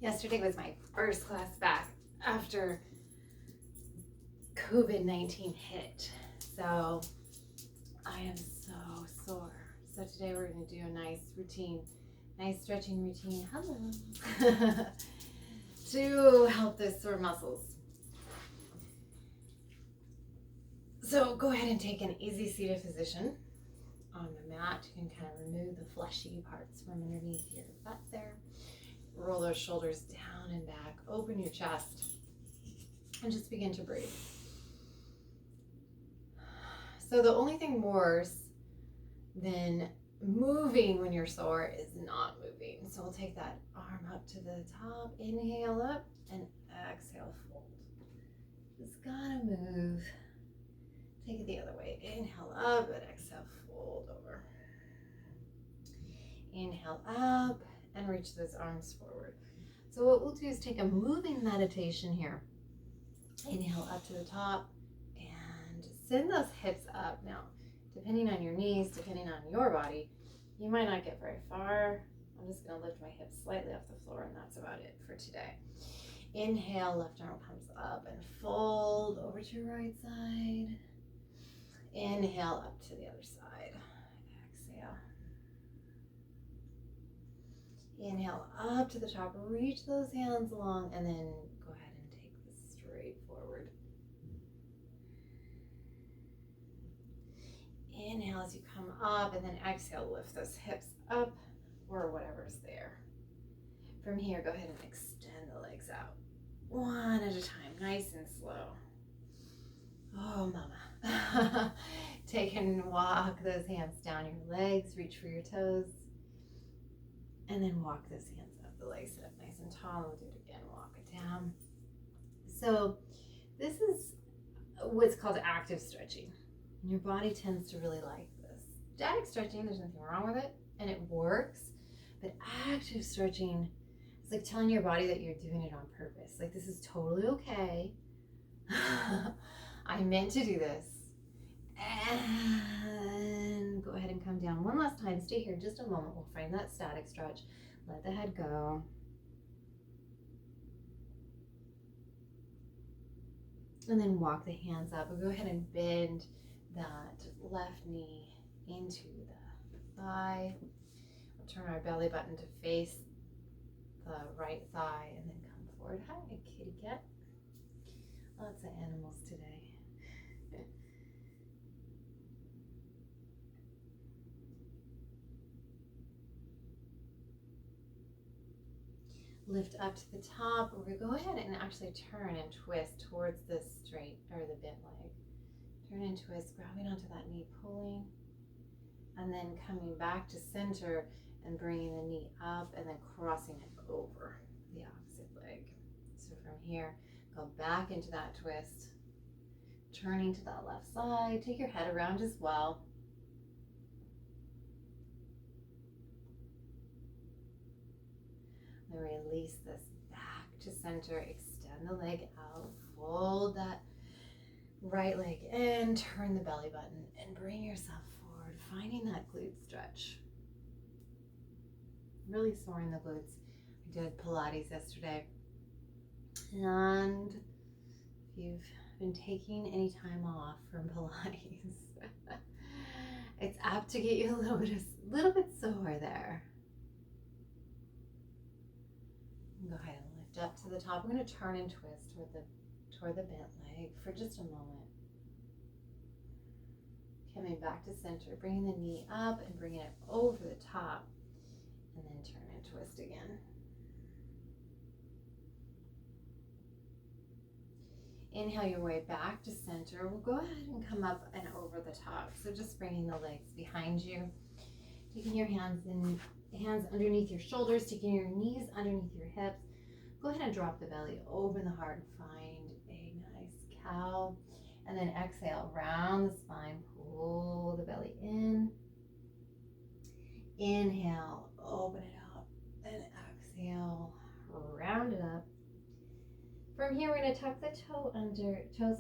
Yesterday was my first class back after COVID-19 hit. So I am so sore. So today we're going to do a nice stretching routine. Hello. To help those sore muscles. So go ahead and take an easy seated position on the mat. You can kind of remove the fleshy parts from underneath your butt there. Roll those shoulders down and back. Open your chest and just begin to breathe. So the only thing worse than moving when you're sore is not moving. So we'll take that arm up to the top. Inhale up and exhale, fold. Just gotta move. Take it the other way. Inhale up and exhale, fold over. Inhale up and reach those arms forward. So what we'll do is take a moving meditation here. Inhale up to the top and send those hips up. Now, depending on your knees, depending on your body, you might not get very far. I'm just going to lift my hips slightly off the floor, and that's about it for today. Inhale, left arm comes up and fold over to your right side. Inhale up to the other side. Exhale. Inhale up to the top, reach those hands along, and then go ahead and take this straight forward. Inhale as you come up, and then exhale, lift those hips up or whatever's there. From here, go ahead and extend the legs out. One at a time, nice and slow. Oh, mama. Take and walk those hands down your legs, reach for your toes. And then walk those hands up. The legs sit up nice and tall. We'll do it again. Walk it down. So this is what's called active stretching. Your body tends to really like this. Static stretching, there's nothing wrong with it, and it works. But active stretching is like telling your body that you're doing it on purpose. Like, this is totally okay. I meant to do this. And go ahead and come down one last time. Stay here just a moment. We'll find that static stretch. Let the head go. And then walk the hands up. We'll go ahead and bend that left knee into the thigh. We'll turn our belly button to face the right thigh and then come forward. Hi, kitty cat. Lots of animals today. Lift up to the top. We're going to go ahead and actually turn and twist towards the straight or the bent leg. Turn and twist, grabbing onto that knee, pulling, and then coming back to center and bringing the knee up and then crossing it over the opposite leg. So from here, go back into that twist, turning to that left side. Take your head around as well. Then release this back to center, extend the leg out, fold that right leg in, turn the belly button, and bring yourself forward, finding that glute stretch. Really sore in the glutes. I did Pilates yesterday. And if you've been taking any time off from Pilates, it's apt to get you a little bit sore there. Go ahead and lift up to the top. I'm going to turn and twist toward the bent leg for just a moment. Coming back to center, bringing the knee up and bringing it over the top, and then turn and twist again. Inhale your way back to center. We'll go ahead and come up and over the top. So just bringing the legs behind you, taking your hands underneath your shoulders, taking your knees underneath your hips. Go ahead and drop the belly, open the heart, find a nice cow, and then exhale, round the spine, pull the belly in. Inhale, open it up, and exhale, round it up. From here, we're going to tuck the toes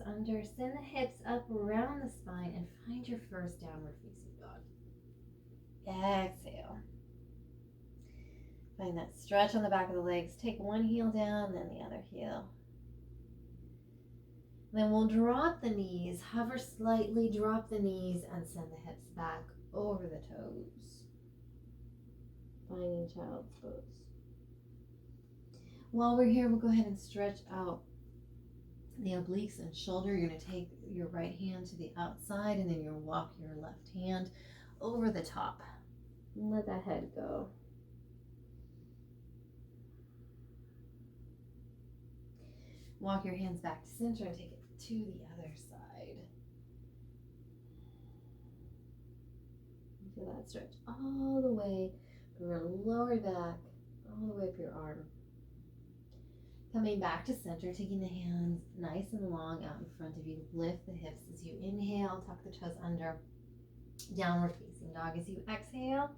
under, send the hips up around the spine, and find your first downward facing dog. Exhale. Find that stretch on the back of the legs. Take one heel down, then the other heel. Then we'll drop the knees, hover slightly, drop the knees, and send the hips back over the toes. Finding child's pose. While we're here, we'll go ahead and stretch out the obliques and shoulder. You're going to take your right hand to the outside, and then you'll walk your left hand over the top. And let that head go. Walk your hands back to center and take it to the other side. Feel that stretch all the way from your lower back, all the way up your arm. Coming back to center, taking the hands nice and long out in front of you. Lift the hips as you inhale, tuck the toes under. Downward facing dog as you exhale.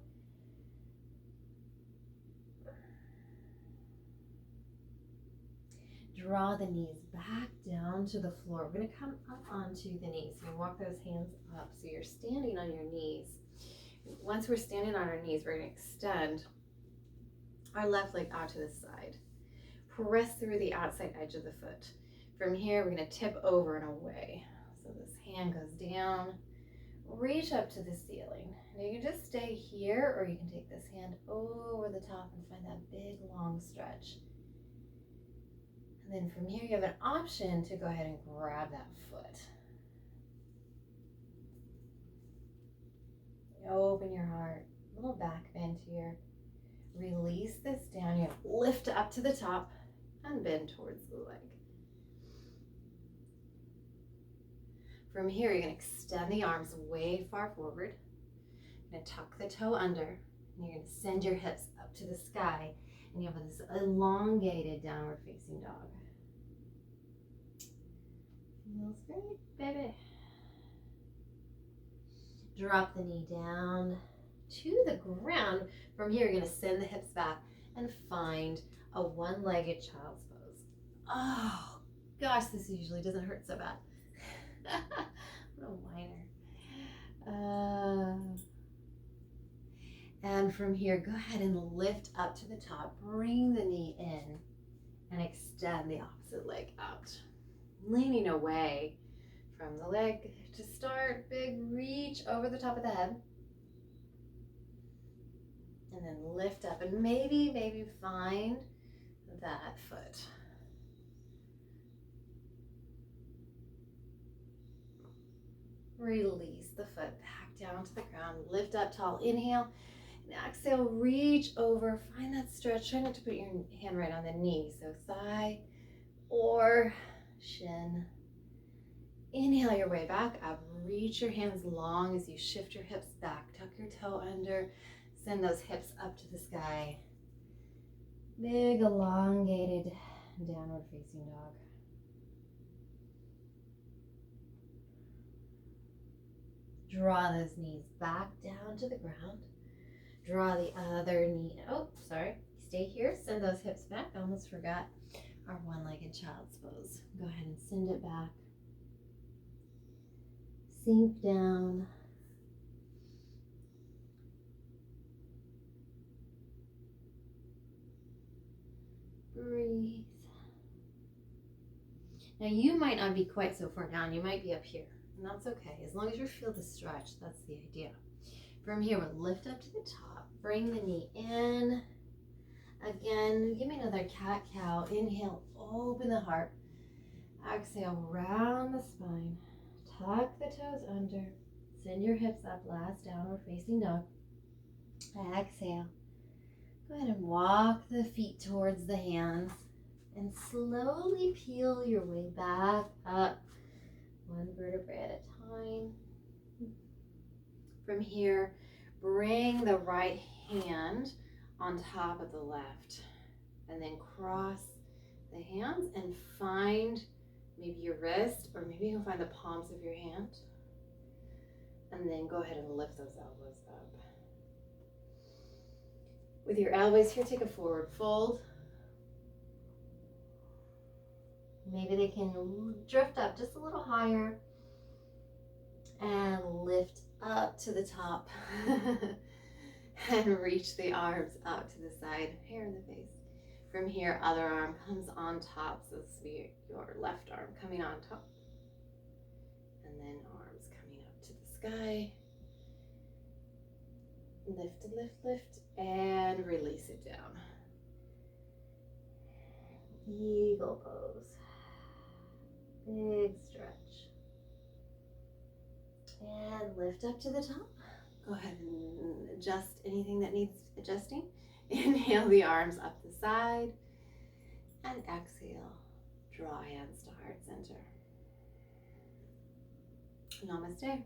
Draw the knees back down to the floor. We're going to come up onto the knees. So you walk those hands up so you're standing on your knees. Once we're standing on our knees, we're going to extend our left leg out to the side. Press through the outside edge of the foot. From here, we're going to tip over and away. So this hand goes down. Reach up to the ceiling. Now you can just stay here, or you can take this hand over the top and find that big long stretch. And then from here, you have an option to go ahead and grab that foot. Open your heart, little back bend here. Release this down. You lift up to the top and bend towards the leg. From here, you're going to extend the arms way far forward. You're going to tuck the toe under, and you're going to send your hips up to the sky, and you have this elongated downward facing dog. Feels great, baby. Drop the knee down to the ground. From here, you're going to send the hips back and find a one-legged child's pose. Oh, gosh, this usually doesn't hurt so bad. What a whiner. And from here, go ahead and lift up to the top. Bring the knee in and extend the opposite leg out. Leaning away from the leg to start. Big reach over the top of the head. And then lift up and maybe find that foot. Release the foot back down to the ground. Lift up tall. Inhale. And exhale. Reach over. Find that stretch. Try not to put your hand right on the knee. So thigh or shin. Inhale your way back up. Reach your hands long as you shift your hips back. Tuck your toe under. Send those hips up to the sky. Big elongated downward facing dog. Draw those knees back down to the ground. Draw the other knee. Oh, sorry. Stay here. Send those hips back. I almost forgot our one-legged child's pose. Go ahead and send it back. Sink down. Breathe. Now you might not be quite so far down. You might be up here. And that's okay. As long as you feel the stretch, that's the idea. From here, we'll lift up to the top. Bring the knee in. Again, give me another cat-cow. Inhale, open the heart. Exhale, round the spine. Tuck the toes under. Send your hips up. Last downward facing dog. Exhale. Go ahead and walk the feet towards the hands. And slowly peel your way back up. One vertebrae at a time. From here, bring the right hand on top of the left. And then cross the hands and find maybe your wrist, or maybe you can find the palms of your hand. And then go ahead and lift those elbows up. With your elbows here, take a forward fold. Maybe they can drift up just a little higher and lift up to the top. And reach the arms out to the side, hair in the face. From here, other arm comes on top. So this will be your left arm coming on top. And then arms coming up to the sky. Lift, lift, lift, and release it down. Eagle pose. Big stretch. And lift up to the top. Go ahead and adjust anything that needs adjusting. Inhale the arms up the side. And exhale, draw hands to heart center. Namaste.